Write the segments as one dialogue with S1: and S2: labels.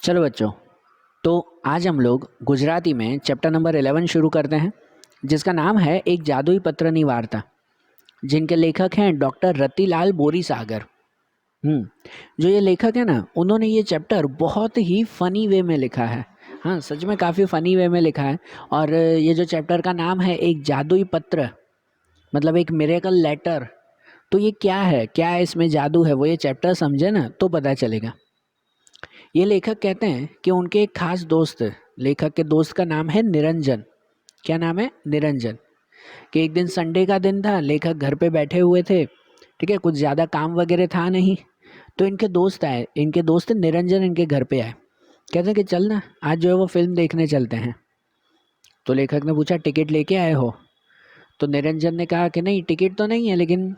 S1: चलो बच्चों, तो आज हम लोग गुजराती में चैप्टर नंबर 11 शुरू करते हैं, जिसका नाम है एक जादुई पत्रनी वार्ता, जिनके लेखक हैं डॉक्टर रतिलाल बोरीसागर। जो ये लेखक है ना, उन्होंने ये चैप्टर बहुत ही फ़नी वे में लिखा है। हाँ, सच में काफ़ी फ़नी वे में लिखा है। और ये जो चैप्टर का नाम है एक जादुई पत्र, मतलब एक मिरेकल लेटर। तो ये क्या है, क्या इसमें जादू है, वो ये चैप्टर समझे ना तो पता चलेगा। ये लेखक कहते हैं कि उनके एक खास दोस्त, लेखक के दोस्त का नाम है निरंजन। क्या नाम है? निरंजन। कि एक दिन संडे का दिन था, लेखक घर पे बैठे हुए थे, ठीक है, कुछ ज़्यादा काम वगैरह था नहीं। तो इनके दोस्त आए, इनके दोस्त निरंजन इनके घर पे आए। कहते हैं कि चल ना, आज जो है वो फिल्म देखने चलते हैं। तो लेखक ने पूछा टिकट लेके आए हो? तो निरंजन ने कहा कि नहीं, टिकट तो नहीं है, लेकिन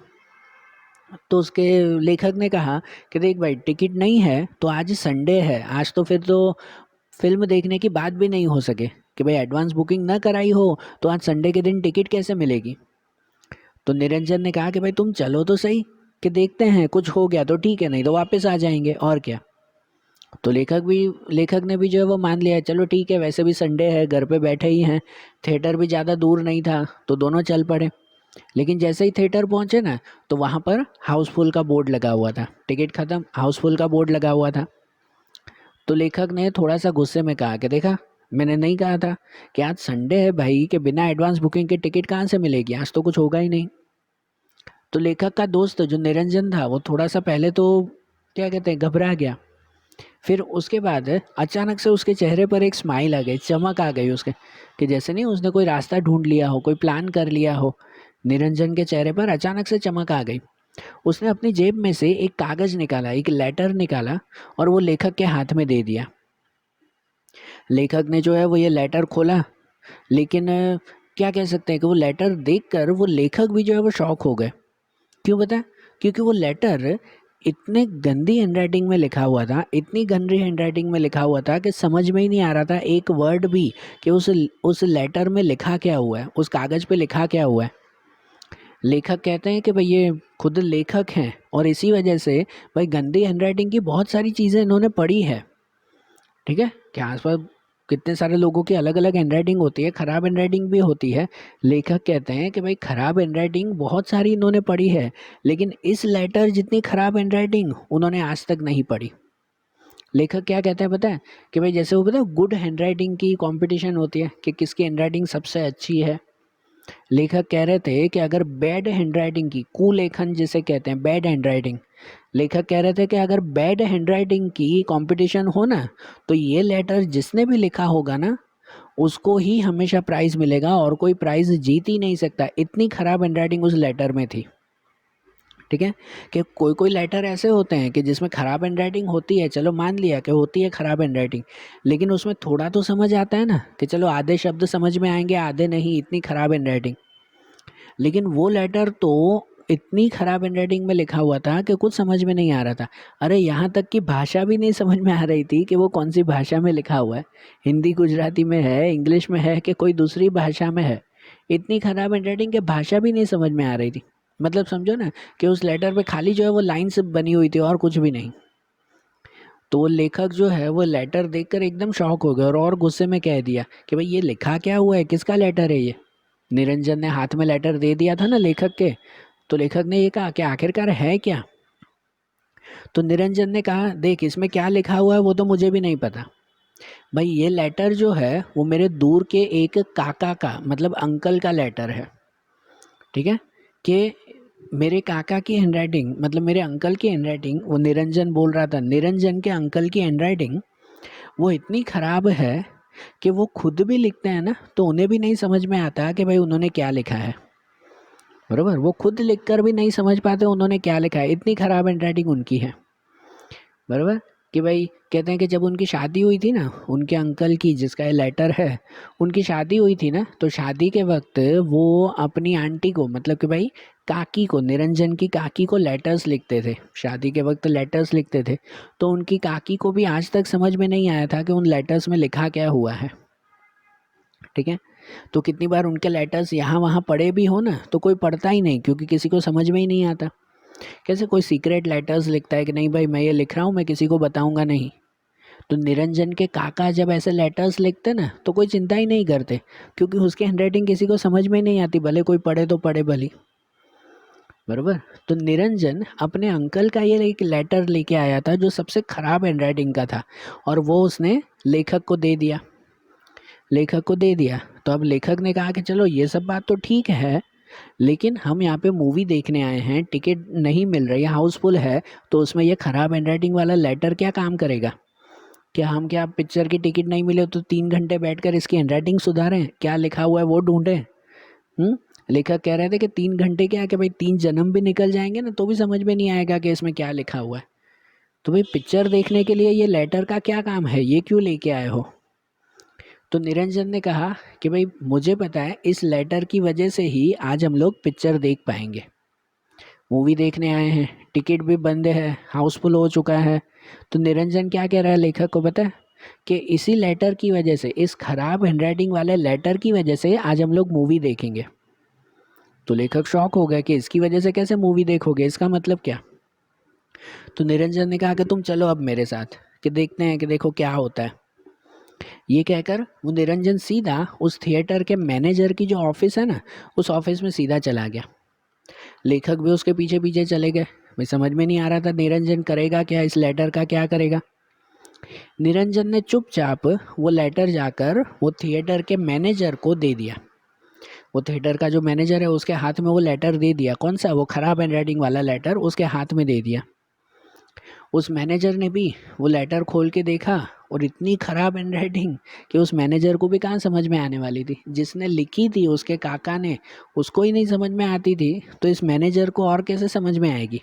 S1: तो उसके लेखक ने कहा कि देख भाई, टिकट नहीं है तो आज संडे है, आज तो फिर तो फिल्म देखने की बात भी नहीं हो सके कि भाई एडवांस बुकिंग ना कराई हो तो आज संडे के दिन टिकट कैसे मिलेगी। तो निरंजन ने कहा कि भाई तुम चलो तो सही, कि देखते हैं, कुछ हो गया तो ठीक है, नहीं तो वापस आ जाएंगे और क्या। तो लेखक ने भी जो है वो मान लिया, चलो ठीक है, वैसे भी संडे है, घर पे बैठे ही हैं, थिएटर भी ज़्यादा दूर नहीं था, तो दोनों चल पड़े। लेकिन जैसे ही थिएटर पहुंचे ना, तो वहाँ पर हाउसफुल का बोर्ड लगा हुआ था, टिकट खत्म, हाउसफुल का बोर्ड लगा हुआ था। तो लेखक ने थोड़ा सा गुस्से में कहा कि देखा, मैंने नहीं कहा था कि आज संडे है भाई, कि बिना एडवांस बुकिंग के टिकट कहाँ से मिलेगी, आज तो कुछ होगा ही नहीं। तो लेखक का दोस्त जो निरंजन था, वो थोड़ा सा पहले तो क्या कहते हैं, घबरा गया। फिर उसके बाद अचानक से उसके चेहरे पर एक स्माइल आ गई, चमक आ गई उसके, कि जैसे नहीं उसने कोई रास्ता ढूंढ लिया हो, कोई प्लान कर लिया हो। निरंजन के चेहरे पर अचानक से चमक आ गई। उसने अपनी जेब में से एक कागज निकाला, एक लेटर निकाला, और वो लेखक के हाथ में दे दिया। लेखक ने जो है वो ये लेटर खोला, लेकिन क्या कह सकते हैं कि वो लेटर देखकर वो लेखक भी जो है वो शॉक हो गए। क्यों पता है? क्योंकि वो लेटर इतने गंदी हैंडराइटिंग में लिखा हुआ था, इतनी गंदी हैंडराइटिंग में लिखा हुआ था कि समझ में ही नहीं आ रहा था एक वर्ड भी, कि उस लेटर में लिखा क्या हुआ है, उस कागज़ पे लिखा क्या हुआ है। लेखक कहते हैं कि भाई ये खुद लेखक हैं, और इसी वजह से भाई गंदी हैंडराइटिंग की बहुत सारी चीज़ें इन्होंने पढ़ी है। ठीक है, कि आसपास कितने सारे लोगों की अलग अलग हैंडराइटिंग होती है, ख़राब हैंडराइटिंग भी होती है। लेखक कहते हैं कि भाई ख़राब हैंडराइटिंग बहुत सारी इन्होंने पढ़ी है, लेकिन इस लेटर जितनी ख़राब हैंडराइटिंग उन्होंने आज तक नहीं पढ़ी। लेखक क्या कहते हैं पता है? कि भाई जैसे वो पता है गुड हैंडराइटिंग की कंपटीशन होती है कि किसकी हैंडराइटिंग सबसे अच्छी है। लेखक कह रहे थे कि अगर बैड हैंडराइटिंग की, कुलेखन जिसे कहते हैं, बैड हैंडराइटिंग, लेखक कह रहे थे कि अगर बैड हैंडराइटिंग की कंपटीशन हो ना, तो ये लेटर जिसने भी लिखा होगा ना, उसको ही हमेशा प्राइज़ मिलेगा, और कोई प्राइज़ जीत ही नहीं सकता, इतनी ख़राब हैंडराइटिंग उस लेटर में थी। ठीक है, कि कोई कोई लेटर ऐसे होते हैं कि जिसमें ख़राब हैंडराइटिंग होती है, चलो मान लिया कि होती है ख़राब हैंडराइटिंग, लेकिन उसमें थोड़ा तो समझ आता है ना, कि चलो आधे शब्द समझ में आएंगे, आधे नहीं, इतनी ख़राब हैंडराइटिंग। लेकिन वो लेटर तो इतनी ख़राब हैंडराइटिंग में लिखा हुआ था कि कुछ समझ में नहीं आ रहा था। अरे यहाँ तक कि भाषा भी नहीं समझ में आ रही थी कि वो कौन सी भाषा में लिखा हुआ है, हिंदी गुजराती में है, इंग्लिश में है, कि कोई दूसरी भाषा में है। इतनी ख़राब हैंडराइटिंग कि भाषा भी नहीं समझ में आ रही थी। मतलब समझो ना कि उस लेटर पे खाली जो है वो लाइन्स बनी हुई थी और कुछ भी नहीं। तो वो लेखक जो है वो लेटर देखकर एकदम शॉक हो गया, और गुस्से में कह दिया कि भाई ये लिखा क्या हुआ है, किसका लेटर है ये। निरंजन ने हाथ में लेटर दे दिया था ना लेखक के, तो लेखक ने ये कहा कि आखिरकार है क्या। तो निरंजन ने कहा देख, इसमें क्या लिखा हुआ है वो तो मुझे भी नहीं पता भाई, ये लेटर जो है वो मेरे दूर के एक काका का, मतलब अंकल का लेटर है। ठीक है, कि मेरे काका की हैंडराइटिंग, मतलब मेरे अंकल की हैंडराइटिंग, वो निरंजन बोल रहा था, निरंजन के अंकल की हैंडराइटिंग वो इतनी ख़राब है कि वो खुद भी लिखते हैं ना तो उन्हें भी नहीं समझ में आता कि भाई उन्होंने क्या लिखा है। बरोबर, वो खुद लिखकर भी नहीं समझ पाते उन्होंने क्या लिखा है, इतनी ख़राब हैंडराइटिंग उनकी है। बरोबर, कि भाई कहते हैं कि जब उनकी शादी हुई थी ना, उनके अंकल की जिसका ये लेटर है, उनकी शादी हुई थी ना, तो शादी के वक्त वो अपनी आंटी को, मतलब कि भाई काकी को, निरंजन की काकी को लेटर्स लिखते थे, शादी के वक्त लेटर्स लिखते थे। तो उनकी काकी को भी आज तक समझ में नहीं आया था कि उन लेटर्स में लिखा क्या हुआ है। ठीक है, तो कितनी बार उनके लेटर्स यहाँ वहाँ पढ़े भी हो ना, तो कोई पढ़ता ही नहीं, क्योंकि किसी को समझ में ही नहीं आता। कैसे कोई सीक्रेट लेटर्स लिखता है कि नहीं भाई मैं ये लिख रहा हूँ, मैं किसी को बताऊंगा नहीं। तो निरंजन के काका जब ऐसे लेटर्स लिखते ना तो कोई चिंता ही नहीं करते, क्योंकि उसकी हैंडराइटिंग किसी को समझ में नहीं आती, भले कोई पढ़े तो पढ़े भली, बरोबर। तो निरंजन अपने अंकल का ये एक लेटर लेके आया था जो सबसे खराब हैंडराइटिंग का था, और वो उसने लेखक को दे दिया। तो अब लेखक ने कहा कि चलो ये सब बात तो ठीक है, लेकिन हम यहाँ पे मूवी देखने आए हैं, टिकट नहीं मिल रही है, हाउसफुल है, तो उसमें ये खराब हैंडराइटिंग वाला लेटर क्या काम करेगा? क्या पिक्चर की टिकट नहीं मिले तो 3 घंटे बैठकर इसकी हैंडराइटिंग सुधारें, क्या लिखा हुआ है वो ढूंढें? लेखक कह रहे थे कि 3 घंटे क्या, कि भाई 3 जन्म भी निकल जाएंगे ना तो भी समझ में नहीं आएगा कि इसमें क्या लिखा हुआ है। तो भाई पिक्चर देखने के लिए ये लेटर का क्या काम है, ये क्यों लेके आए हो? तो निरंजन ने कहा कि भाई मुझे पता है, इस लेटर की वजह से ही आज हम लोग पिक्चर देख पाएंगे। मूवी देखने आए हैं, टिकट भी बंद है, हाउसफुल हो चुका है। तो निरंजन क्या कह रहा है लेखक को पता है? कि इसी लेटर की वजह से, इस खराब हैंडराइटिंग वाले लेटर की वजह से आज हम लोग मूवी देखेंगे। तो लेखक शॉक हो गया कि इसकी वजह से कैसे मूवी देखोगे, इसका मतलब क्या? तो निरंजन ने कहा कि तुम चलो अब मेरे साथ, कि देखते हैं कि देखो क्या होता है। ये कहकर वो निरंजन सीधा उस थिएटर के मैनेजर की जो ऑफिस है ना, उस ऑफिस में सीधा चला गया। लेखक भी उसके पीछे पीछे चले गए। भाई समझ में नहीं आ रहा था निरंजन करेगा क्या, इस लेटर का क्या करेगा। निरंजन ने चुपचाप वो लेटर जाकर वो थिएटर के मैनेजर को दे दिया। वो थिएटर का जो मैनेजर है उसके हाथ में वो लेटर दे दिया। कौन सा? वो खराब हैंडराइटिंग वाला लेटर उसके हाथ में दे दिया। उस मैनेजर ने भी वो लेटर खोल के देखा, और इतनी खराब हैंडराइटिंग कि उस मैनेजर को भी कहाँ समझ में आने वाली थी। जिसने लिखी थी उसके काका ने, उसको ही नहीं समझ में आती थी, तो इस मैनेजर को और कैसे समझ में आएगी।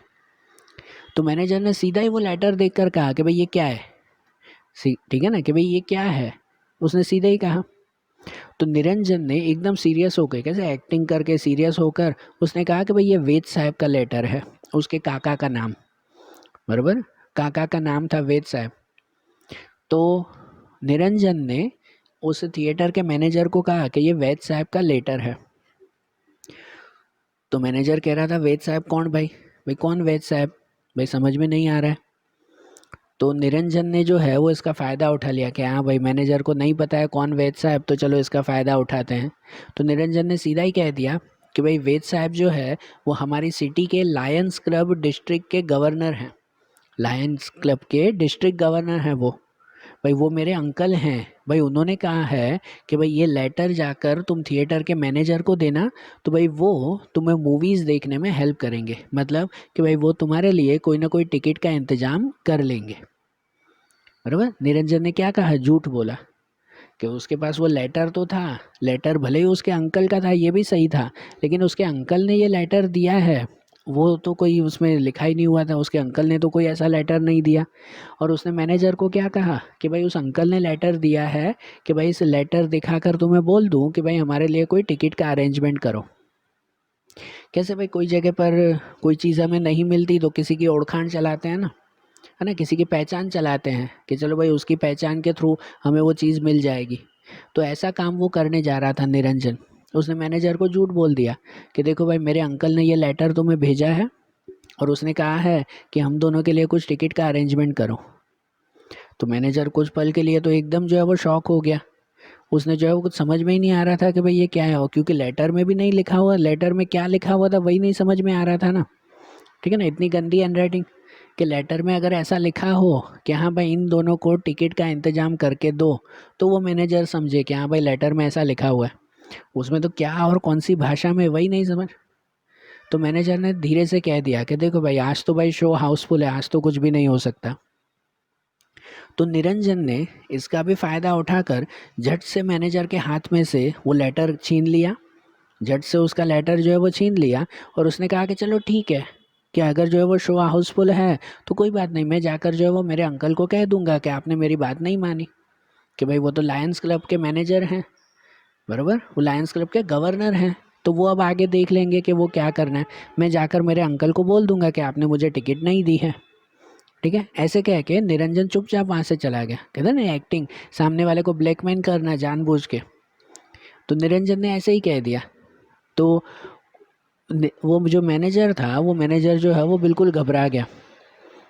S1: तो मैनेजर ने सीधा ही वो लेटर देखकर कहा कि भाई ये क्या है। ठीक है ना, कि भाई ये क्या है, उसने सीधा ही कहा। तो निरंजन ने एकदम सीरियस होकर, कैसे एक्टिंग करके सीरियस होकर उसने कहा कि भाई ये वेद साहब का लेटर है, उसके काका का नाम, बराबर, काका का नाम था वेद साहब। तो निरंजन ने उस थिएटर के मैनेजर को कहा कि ये वैद साहब का लेटर है। तो मैनेजर कह रहा था वैद साहब कौन भाई? भाई कौन वैद साहब? भाई समझ में नहीं आ रहा है। तो निरंजन ने जो है वो इसका फ़ायदा उठा लिया कि हाँ भाई मैनेजर को नहीं पता है कौन वैद साहब, तो चलो इसका फ़ायदा उठाते हैं। तो निरंजन ने सीधा ही कह दिया कि भाई वैद साहब जो है वो हमारी सिटी के लायंस क्लब डिस्ट्रिक्ट के गवर्नर हैं। लायंस क्लब के डिस्ट्रिक्ट गवर्नर हैं वो। भाई वो मेरे अंकल हैं। भाई उन्होंने कहा है कि भाई ये लेटर जाकर तुम थिएटर के मैनेजर को देना, तो भाई वो तुम्हें मूवीज़ देखने में हेल्प करेंगे, मतलब कि भाई वो तुम्हारे लिए कोई ना कोई टिकट का इंतज़ाम कर लेंगे, बराबर। निरंजन ने क्या कहा? झूठ बोला कि उसके पास वो लेटर तो था। लेटर भले ही उसके अंकल का था, ये भी सही था, लेकिन उसके अंकल ने ये लेटर दिया है वो तो कोई उसमें लिखा ही नहीं हुआ था। उसके अंकल ने तो कोई ऐसा लेटर नहीं दिया। और उसने मैनेजर को क्या कहा कि भाई उस अंकल ने लेटर दिया है कि भाई इस लेटर दिखाकर तुम्हें बोल दूं कि भाई हमारे लिए कोई टिकट का अरेंजमेंट करो। कैसे भाई, कोई जगह पर कोई चीज़ हमें नहीं मिलती तो किसी की ओळखाण चलाते हैं ना, है ना, किसी की पहचान चलाते हैं कि चलो भाई उसकी पहचान के थ्रू हमें वो चीज़ मिल जाएगी। तो ऐसा काम वो करने जा रहा था निरंजन। उसने मैनेजर को झूठ बोल दिया कि देखो भाई मेरे अंकल ने ये लेटर तुम्हें भेजा है और उसने कहा है कि हम दोनों के लिए कुछ टिकट का अरेंजमेंट करो। तो मैनेजर कुछ पल के लिए तो एकदम जो है वो शॉक हो गया। उसने जो है वो कुछ समझ में ही नहीं आ रहा था कि भाई ये क्या है, और क्योंकि लेटर में भी नहीं लिखा हुआ, लेटर में क्या लिखा हुआ था वही नहीं समझ में आ रहा था ना। ठीक है ना, इतनी गंदी हैंडराइटिंग कि लेटर में अगर ऐसा लिखा हो कि हाँ भाई इन दोनों को टिकट का इंतजाम करके दो, तो वो मैनेजर समझे कि हाँ भाई लेटर में ऐसा लिखा हुआ है। उसमें तो क्या और कौन सी भाषा में, वही नहीं समझ। तो मैनेजर ने धीरे से कह दिया कि देखो भाई आज तो भाई शो हाउसफुल है, आज तो कुछ भी नहीं हो सकता। तो निरंजन ने इसका भी फ़ायदा उठाकर झट से मैनेजर के हाथ में से वो लेटर छीन लिया। झट से उसका लेटर जो है वो छीन लिया और उसने कहा कि चलो ठीक है, कि अगर जो है वो शो हाउसफुल है तो कोई बात नहीं, मैं जाकर जो है वो मेरे अंकल को कह दूंगा कि आपने मेरी बात नहीं मानी, कि भाई वो तो लायंस क्लब के मैनेजर हैं, बराबर, वो लायंस क्लब के गवर्नर हैं, तो वो अब आगे देख लेंगे कि वो क्या करना है। मैं जाकर मेरे अंकल को बोल दूंगा कि आपने मुझे टिकट नहीं दी है। ठीक है, ऐसे कह के निरंजन चुपचाप वहाँ से चला गया। कहते ना एक्टिंग, सामने वाले को ब्लैकमेल करना जानबूझ के। तो निरंजन ने ऐसे ही कह दिया। तो वो जो मैनेजर था, वो मैनेजर जो है वो बिल्कुल घबरा गया।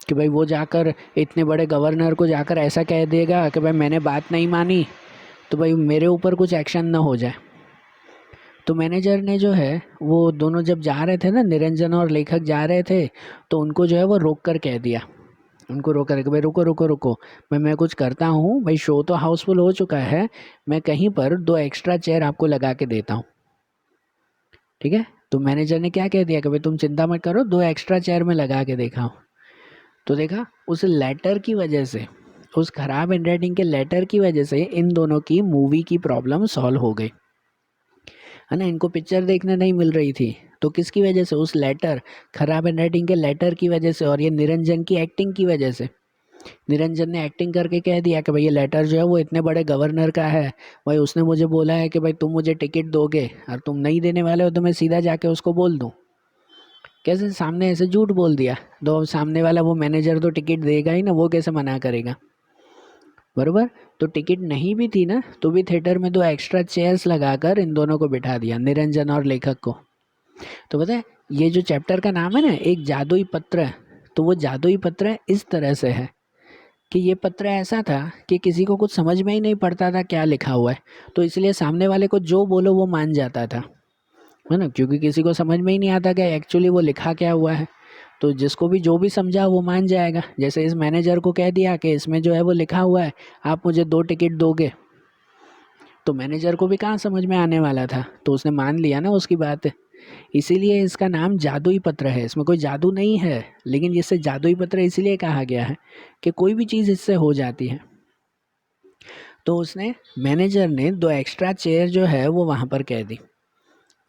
S1: कि भाई वो जाकर इतने बड़े गवर्नर को जाकर ऐसा कह देगा कि भाई मैंने बात नहीं मानी, तो भाई मेरे ऊपर कुछ एक्शन ना हो जाए। तो मैनेजर ने जो है वो दोनों जब जा रहे थे ना, निरंजन और लेखक जा रहे थे, तो उनको जो है वो रोक कर कह दिया, उनको रोक कर कि भाई रुको रुको रुको, मैं कुछ करता हूँ भाई, शो तो हाउसफुल हो चुका है, मैं कहीं पर 2 एक्स्ट्रा चेयर आपको लगा के देता हूँ। ठीक है, तो मैनेजर ने क्या कह दिया कि भाई तुम चिंता मत करो, 2 एक्स्ट्रा चेयर में लगा के देखा हूँ। तो देखा, उस लेटर की वजह से, उस खराब हैंडराइटिंग के लेटर की वजह से इन दोनों की मूवी की प्रॉब्लम सॉल्व हो गई, है ना। इनको पिक्चर देखने नहीं मिल रही थी, तो किसकी वजह से, उस लेटर, खराब हैंडराइटिंग के लेटर की वजह से, और ये निरंजन की एक्टिंग की वजह से। निरंजन ने एक्टिंग करके कह दिया कि भाई ये लेटर जो है वो इतने बड़े गवर्नर का है, भाई उसने मुझे बोला है कि भाई तुम मुझे टिकट दोगे, और तुम नहीं देने वाले हो तो मैं सीधा जाके उसको बोल दूँ। कैसे सामने ऐसे झूठ बोल दिया, तो सामने वाला वो मैनेजर तो टिकट देगा ही ना, वो कैसे मना करेगा, बरोबर। तो टिकट नहीं भी थी ना, तो भी थिएटर में 2 एक्स्ट्रा चेयर्स लगाकर इन दोनों को बिठा दिया, निरंजन और लेखक को। तो पता है ये जो चैप्टर का नाम है ना, एक जादुई पत्र, तो वो जादुई पत्र इस तरह से है कि ये पत्र ऐसा था कि किसी को कुछ समझ में ही नहीं पड़ता था क्या लिखा हुआ है, तो इसलिए सामने वाले को जो बोलो वो मान जाता था, है ना, क्योंकि किसी को समझ में ही नहीं आता कि एक्चुअली वो लिखा क्या हुआ है। तो जिसको भी जो भी समझा वो मान जाएगा। जैसे इस मैनेजर को कह दिया कि इसमें जो है वो लिखा हुआ है, आप मुझे 2 टिकट दोगे, तो मैनेजर को भी कहाँ समझ में आने वाला था, तो उसने मान लिया ना उसकी बात। इसीलिए इसका नाम जादुई पत्र है। इसमें कोई जादू नहीं है, लेकिन इससे जादुई पत्र इसलिए कहा गया है कि कोई भी चीज़ इससे हो जाती है। तो उसने, मैनेजर ने 2 एक्स्ट्रा चेयर जो है वो वहाँ पर कह दी,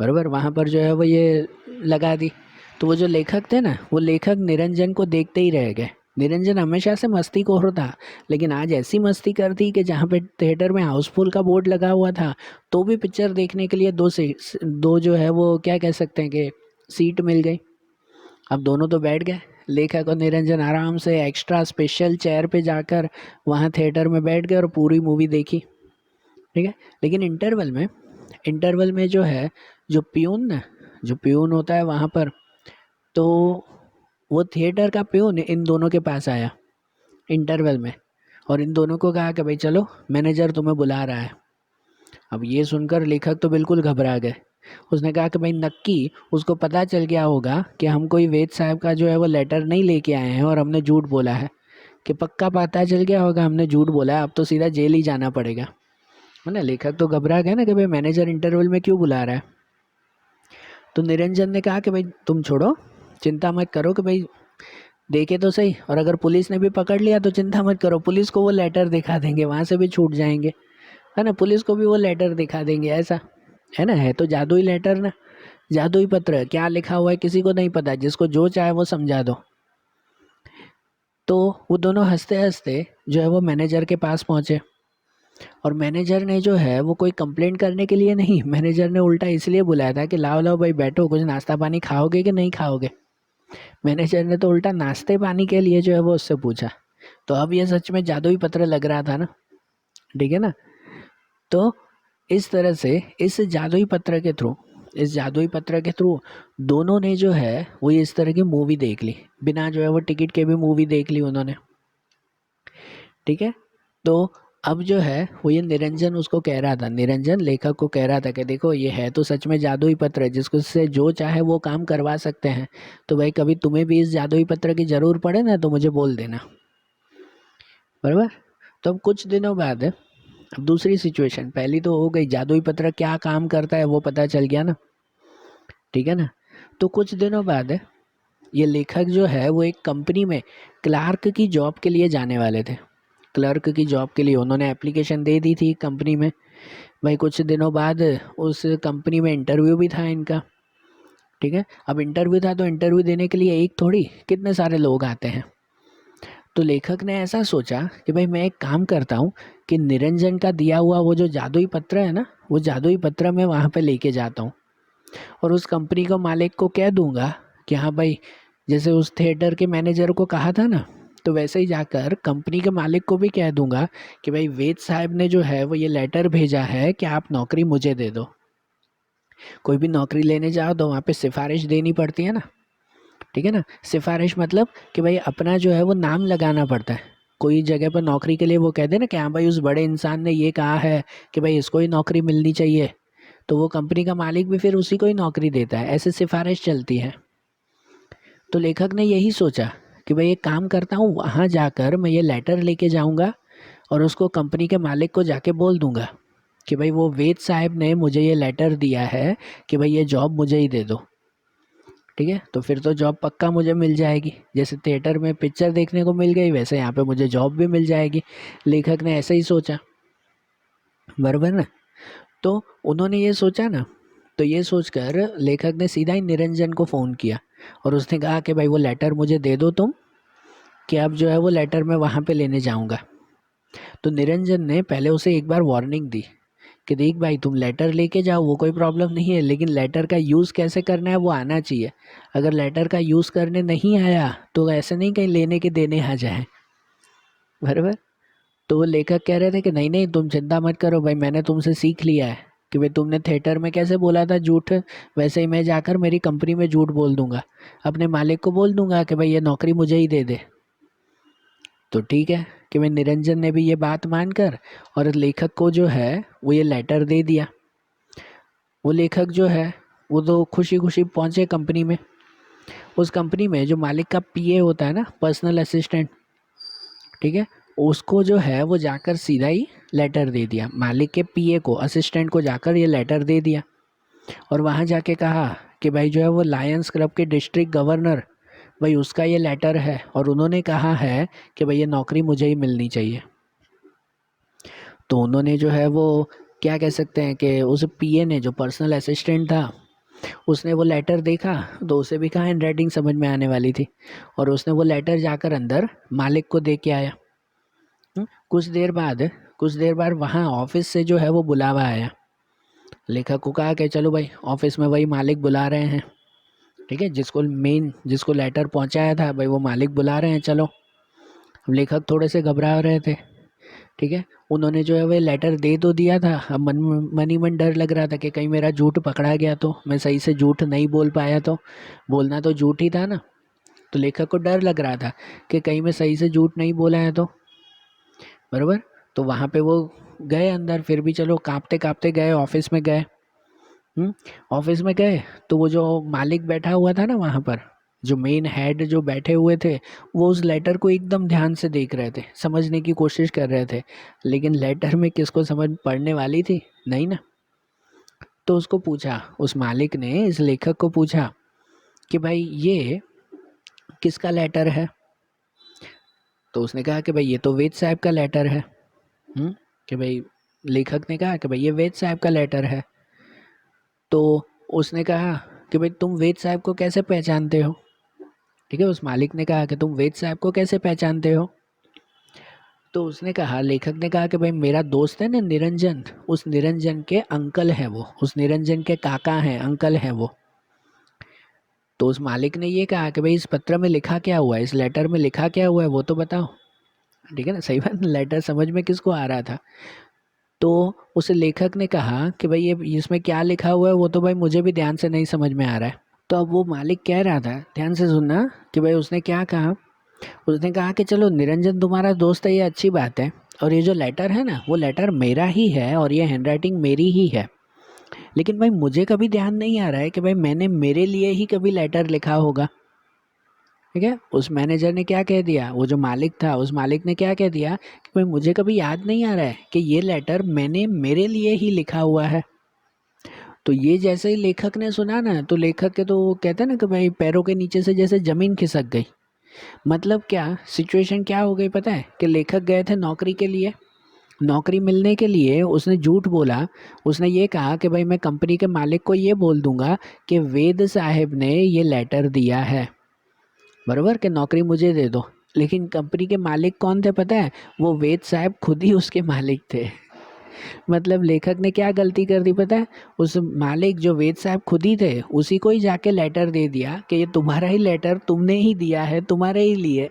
S1: बराबर, वहाँ पर जो है वो ये लगा दी। तो वो जो लेखक थे ना, वो लेखक निरंजन को देखते ही रह गए। निरंजन हमेशा से मस्तीखोर था, लेकिन आज ऐसी मस्ती कर दी कि जहाँ पे थिएटर में हाउसफुल का बोर्ड लगा हुआ था, तो भी पिक्चर देखने के लिए 2 सीट, 2 जो है वो क्या कह सकते हैं कि सीट मिल गई। अब दोनों तो बैठ गए, लेखक और निरंजन आराम से एक्स्ट्रा स्पेशल चेयर पे जाकर वहाँ थिएटर में बैठ गए और पूरी मूवी देखी। ठीक है, लेकिन इंटरवल में जो है, जो प्यून होता है वहाँ पर, तो वो थिएटर का प्यून इन दोनों के पास आया इंटरवल में, और इन दोनों को कहा कि भाई चलो मैनेजर तुम्हें बुला रहा है। अब ये सुनकर लेखक तो बिल्कुल घबरा गए। उसने कहा कि भाई नक्की उसको पता चल गया होगा कि हम कोई वेद साहब का जो है वो लेटर नहीं लेके आए हैं और हमने झूठ बोला है, कि पक्का पता चल गया होगा हमने झूठ बोला है, अब तो सीधा जेल ही जाना पड़ेगा, है ना। लेखक तो घबरा गए ना कि भाई मैनेजर इंटरवल में क्यों बुला रहा है। तो निरंजन ने कहा कि भाई तुम छोड़ो, चिंता मत करो कि भाई देखे तो सही, और अगर पुलिस ने भी पकड़ लिया तो चिंता मत करो, पुलिस को वो लेटर दिखा देंगे, वहाँ से भी छूट जाएंगे, है ना, पुलिस को भी वो लेटर दिखा देंगे, ऐसा है ना। है तो जादुई लेटर ना, जादुई पत्र, क्या लिखा हुआ है किसी को नहीं पता, जिसको जो चाहे वो समझा दो। तो वो दोनों हंसते हंसते जो है वो मैनेजर के पास पहुँचे, और मैनेजर ने जो है वो कोई कंप्लेंट करने के लिए नहीं, मैनेजर ने उल्टा इसलिए बुलाया था कि लाओ लाओ भाई बैठो, कुछ नाश्ता पानी खाओगे कि नहीं खाओगे। मैनेजर ने तो उल्टा नाश्ते पानी के लिए जो है वो उससे पूछा। तो अब ये सच में जादुई पत्र लग रहा था ना, ठीक है ना। तो इस तरह से इस जादुई पत्र के थ्रू दोनों ने जो है वो इस तरह की मूवी देख ली, बिना जो है वो टिकट के भी मूवी देख ली उन्होंने, ठीक है। तो अब जो है वो ये निरंजन उसको कह रहा था, निरंजन लेखक को कह रहा था कि देखो ये है तो सच में जादुई पत्र है, जिसको से जो चाहे वो काम करवा सकते हैं, तो भाई कभी तुम्हें भी इस जादुई पत्र की ज़रूर पड़े ना तो मुझे बोल देना, बराबर। तो अब कुछ दिनों बाद, अब दूसरी सिचुएशन, पहली तो हो गई जादुई पत्र क्या काम करता है वो पता चल गया ना, ठीक है ना। तो कुछ दिनों बाद ये लेखक जो है वो एक कंपनी में क्लार्क की जॉब के लिए जाने वाले थे। क्लर्क की जॉब के लिए उन्होंने एप्लीकेशन दे दी थी कंपनी में। भाई कुछ दिनों बाद उस कंपनी में इंटरव्यू भी था इनका, ठीक है। अब इंटरव्यू था तो इंटरव्यू देने के लिए एक थोड़ी कितने सारे लोग आते हैं। तो लेखक ने ऐसा सोचा कि भाई मैं एक काम करता हूँ कि निरंजन का दिया हुआ वो जो जादुई पत्र है ना, वो जादुई पत्र मैं वहाँ पे लेके जाता हूँ, और उस कंपनी को मालिक को कह दूंगा कि हाँ भाई, जैसे उस थिएटर के मैनेजर को कहा था ना, तो वैसे ही जाकर कंपनी के मालिक को भी कह दूंगा कि भाई वेद साहब ने जो है वो ये लेटर भेजा है कि आप नौकरी मुझे दे दो। कोई भी नौकरी लेने जाओ तो वहाँ पे सिफारिश देनी पड़ती है ना, ठीक है ना। सिफारिश मतलब कि भाई अपना जो है वो नाम लगाना पड़ता है। कोई जगह पर नौकरी के लिए वो कहते हैं ना कि हाँ भाई उस बड़े इंसान ने ये कहा है कि भाई इसको ही नौकरी मिलनी चाहिए, तो वो कंपनी का मालिक भी फिर उसी को ही नौकरी देता है, ऐसे सिफारिश चलती है। तो लेखक ने यही सोचा कि भाई एक काम करता हूँ, वहाँ जाकर मैं ये लेटर लेके जाऊँगा और उसको कंपनी के मालिक को जाके बोल दूँगा कि भाई वो वेद साहब ने मुझे ये लेटर दिया है कि भाई ये जॉब मुझे ही दे दो। ठीक है, तो फिर तो जॉब पक्का मुझे मिल जाएगी, जैसे थिएटर में पिक्चर देखने को मिल गई वैसे यहाँ पे मुझे जॉब भी मिल जाएगी। लेखक ने ऐसे ही सोचा, बराबर ना। तो उन्होंने ये सोचा ना, तो ये सोचकर लेखक ने सीधा ही निरंजन को फ़ोन किया और उसने कहा कि भाई वो लेटर मुझे दे दो तुम, कि अब जो है वो लेटर मैं वहाँ पे लेने जाऊँगा। तो निरंजन ने पहले उसे एक बार वार्निंग दी कि देख भाई तुम लेटर लेके जाओ वो कोई प्रॉब्लम नहीं है, लेकिन लेटर का यूज़ कैसे करना है वो आना चाहिए। अगर लेटर का यूज़ करने नहीं आया तो ऐसे नहीं कहीं लेने के देने आ जाए, बराबर। तो वो लेखक कह रहे थे कि नहीं नहीं तुम चिंता मत करो भाई, मैंने तुमसे सीख लिया है कि भाई तुमने थिएटर में कैसे बोला था झूठ, वैसे ही मैं जाकर मेरी कंपनी में झूठ बोल दूंगा, अपने मालिक को बोल दूंगा कि भाई ये नौकरी मुझे ही दे दे। तो ठीक है कि भाई निरंजन ने भी ये बात मानकर और लेखक को जो है वो ये लेटर दे दिया। वो लेखक जो है वो तो खुशी खुशी पहुंचे कंपनी में। उस कंपनी में जो मालिक का पीए होता है ना, पर्सनल असिस्टेंट, ठीक है, उसको जो है वो जाकर सीधा ही लेटर दे दिया, मालिक के पीए को, असिस्टेंट को जाकर ये लेटर दे दिया और वहाँ जाके कहा कि भाई जो है वो लायंस क्लब के डिस्ट्रिक्ट गवर्नर, भाई उसका ये लेटर है और उन्होंने कहा है कि भाई ये नौकरी मुझे ही मिलनी चाहिए। तो उन्होंने जो है वो क्या कह सकते हैं कि उस पीए ने, जो पर्सनल असिस्टेंट था, उसने वो लेटर देखा तो उसे भी कहाँ हैंड राइटिंग समझ में आने वाली थी और उसने वो लेटर जाकर अंदर मालिक को दे के आया। कुछ देर बाद वहाँ ऑफिस से जो है वो बुलावा आया। लेखक को कहा कि चलो भाई ऑफिस में वही मालिक बुला रहे हैं, ठीक है, जिसको लेटर पहुँचाया था भाई वो मालिक बुला रहे हैं, चलो। लेखक थोड़े से घबरा रहे थे, ठीक है। उन्होंने जो है वो लेटर दे तो दिया था, अब मन ही मन डर लग रहा था कि कहीं मेरा झूठ पकड़ा गया तो, मैं सही से झूठ नहीं बोल पाया तो, बोलना तो झूठ ही था ना। तो लेखक को डर लग रहा था कि कहीं मैं सही से झूठ नहीं बोला है तो, बराबर। तो वहाँ पे वो गए अंदर, फिर भी चलो कांपते कांपते गए, ऑफिस में गए। ऑफिस में गए तो वो जो मालिक बैठा हुआ था ना वहाँ पर, जो मेन हेड जो बैठे हुए थे, वो उस लेटर को एकदम ध्यान से देख रहे थे, समझने की कोशिश कर रहे थे, लेकिन लेटर में किसको समझ पड़ने वाली थी, नहीं ना। तो उसको पूछा, उस मालिक ने इस लेखक को पूछा कि भाई ये किसका लेटर है। तो उसने कहा कि भाई ये तो वेद साहब का लेटर है। कि भाई लेखक ने कहा कि भाई ये वेद साहब का लेटर है। तो उसने कहा कि भाई तुम वेद साहब को कैसे पहचानते हो, ठीक है, उस मालिक ने कहा कि तुम वेद साहब को कैसे पहचानते हो। तो उसने कहा, लेखक ने कहा कि भाई मेरा दोस्त है ना निरंजन, उस निरंजन के अंकल हैं वो, उस निरंजन के काका हैं, अंकल हैं वो। तो उस मालिक ने ये कहा कि भाई इस पत्र में लिखा क्या हुआ है, इस लेटर में लिखा क्या हुआ है वो तो बताओ, ठीक है ना, सही बात, लेटर समझ में किसको आ रहा था। तो उस लेखक ने कहा कि भाई ये इसमें क्या लिखा हुआ है वो तो भाई मुझे भी ध्यान से नहीं समझ में आ रहा है। तो अब वो मालिक कह रहा था, ध्यान से सुनना, कि भाई उसने क्या कहा। उसने कहा कि चलो निरंजन तुम्हारा दोस्त है ये अच्छी बात है, और ये जो लेटर है ना वो लेटर मेरा ही है और ये हैंडराइटिंग मेरी ही है, लेकिन भाई मुझे कभी ध्यान नहीं आ रहा है कि भाई मैंने मेरे लिए ही कभी लेटर लिखा होगा। ठीक है, उस मैनेजर ने क्या कह दिया, वो जो मालिक था उस मालिक ने क्या कह दिया कि भाई मुझे कभी याद नहीं आ रहा है कि ये लेटर मैंने मेरे लिए ही लिखा हुआ है। तो ये जैसे ही लेखक ने सुना ना, तो लेखक के तो वो कहते हैं ना कि भाई पैरों के नीचे से जैसे ज़मीन खिसक गई। मतलब क्या सिचुएशन क्या हो गई पता है, कि लेखक गए थे नौकरी के लिए, नौकरी मिलने के लिए उसने झूठ बोला। उसने ये कहा कि भाई मैं कंपनी के मालिक को ये बोल दूंगा कि वेद साहब ने ये लेटर दिया है, बराबर, कि नौकरी मुझे दे दो। लेकिन कंपनी के मालिक कौन थे पता है, वो वेद साहब खुद ही उसके मालिक थे। मतलब लेखक ने क्या गलती कर दी पता है, उस मालिक जो वेद साहब खुद ही थे उसी को ही जाके लेटर दे दिया कि ये तुम्हारा ही लेटर, तुमने ही दिया है, तुम्हारे ही लिए।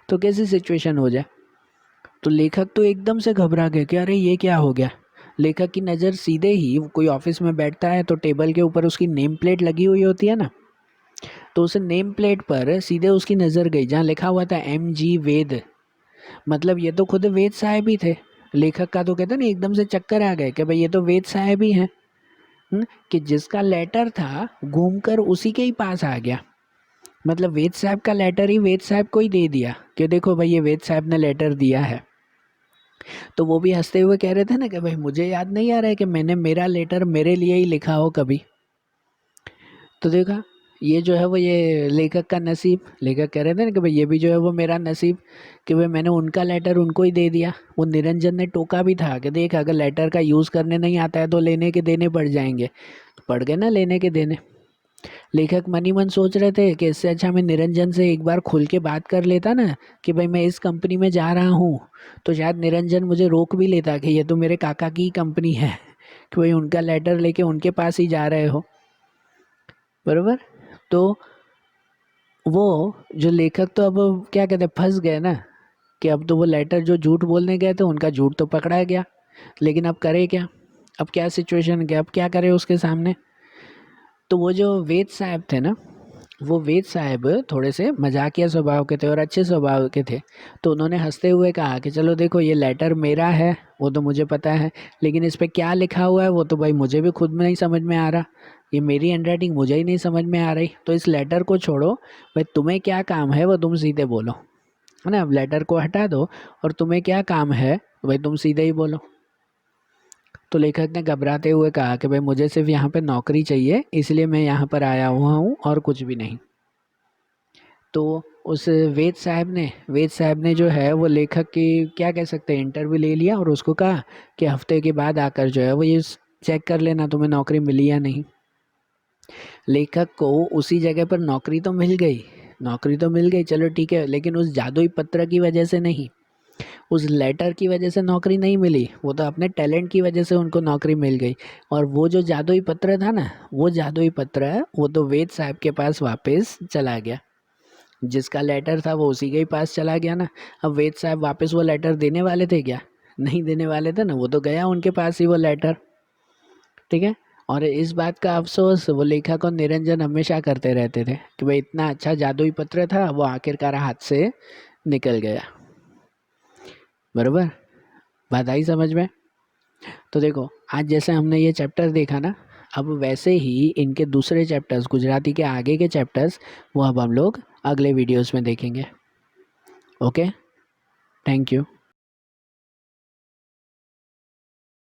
S1: तो कैसी सिचुएशन हो जाए। तो लेखक तो एकदम से घबरा गए कि अरे ये क्या हो गया। लेखक की नज़र सीधे ही, कोई ऑफिस में बैठता है तो टेबल के ऊपर उसकी नेम प्लेट लगी हुई होती है ना, तो उस नेम प्लेट पर सीधे उसकी नज़र गई जहाँ लिखा हुआ था MG वेद। मतलब ये तो खुद वेद साहब ही थे। लेखक का तो कहते ना एकदम से चक्कर आ गए कि भाई ये तो वेद साहब ही हैं। कि जिसका लेटर था घूमकर उसी के ही पास आ गया। मतलब वेद साहब का लेटर ही वेद साहब को ही दे दिया कि देखो भाई ये वेद साहब ने लेटर दिया है। तो वो भी हंसते हुए कह रहे थे ना कि भाई मुझे याद नहीं आ रहा है कि मैंने मेरा लेटर मेरे लिए ही लिखा हो कभी। तो देखा ये जो है वो ये लेखक का नसीब। लेखक कह रहे थे ना कि भाई ये भी जो है वो मेरा नसीब कि भाई मैंने उनका लेटर उनको ही दे दिया। वो निरंजन ने टोका भी था कि देख अगर लेटर का यूज़ करने नहीं आता है तो लेने के देने पड़ जाएंगे। तो पड़ गए ना लेने के देने। लेखक मन ही मन सोच रहे थे कि इससे अच्छा मैं निरंजन से एक बार खुल के बात कर लेता ना कि भाई मैं इस कंपनी में जा रहा हूँ। तो शायद निरंजन मुझे रोक भी लेता कि ये तो मेरे काका की कंपनी है कि भाई उनका लेटर लेके उनके पास ही जा रहे हो। बरोबर। तो वो जो लेखक तो अब क्या कहते फंस गए ना कि अब तो वो लेटर जो झूठ बोलने गए थे उनका झूठ तो पकड़ा गया। लेकिन अब करे क्या? अब क्या सिचुएशन क्या? अब क्या करे उसके सामने? तो वो जो वेद साहब थे ना, वो वेद साहब थोड़े से मजाकिया स्वभाव के थे और अच्छे स्वभाव के थे। तो उन्होंने हंसते हुए कहा कि चलो देखो ये लेटर मेरा है वो तो मुझे पता है, लेकिन इस पे क्या लिखा हुआ है वो तो भाई मुझे भी खुद में नहीं समझ में आ रहा। ये मेरी हैंडराइटिंग मुझे ही नहीं समझ में आ रही। तो इस लेटर को छोड़ो, भाई तुम्हें क्या काम है वो तुम सीधे बोलो, है ना। अब लेटर को हटा दो और तुम्हें क्या काम है तो भाई तुम सीधे ही बोलो। तो लेखक ने घबराते हुए कहा कि भाई मुझे सिर्फ यहाँ पे नौकरी चाहिए इसलिए मैं यहाँ पर आया हुआ हूँ और कुछ भी नहीं। तो उस वेद साहब ने जो है वो लेखक की क्या कह सकते हैं इंटरव्यू ले लिया और उसको कहा कि हफ्ते के बाद आकर जो है वो ये चेक कर लेना तुम्हें नौकरी मिली या नहीं। लेखक को उसी जगह पर नौकरी तो मिल गई, नौकरी तो मिल गई, चलो ठीक है, लेकिन उस जादुई पत्र की वजह से नहीं, उस लेटर की वजह से नौकरी नहीं मिली। वो तो अपने टैलेंट की वजह से उनको नौकरी मिल गई। और वो जो जादुई पत्र था ना, वो जादुई पत्र वो तो वेद साहब के पास वापस चला गया। जिसका लेटर था वो उसी के ही पास चला गया ना। अब वेद साहब वापस वो लेटर देने वाले थे क्या? नहीं देने वाले थे ना, वो तो गया उनके पास ही वो लेटर। ठीक है। और इस बात का अफसोस वो लेखक और निरंजन हमेशा करते रहते थे कि भाई इतना अच्छा जादुई पत्र था वो आखिरकार हाथ से निकल गया। बरोबर, बात आई समझ में? तो देखो आज जैसे हमने ये चैप्टर देखा ना, अब वैसे ही इनके दूसरे चैप्टर्स गुजराती के आगे के चैप्टर्स वो अब हम लोग अगले वीडियोस में देखेंगे। Okay, thank you.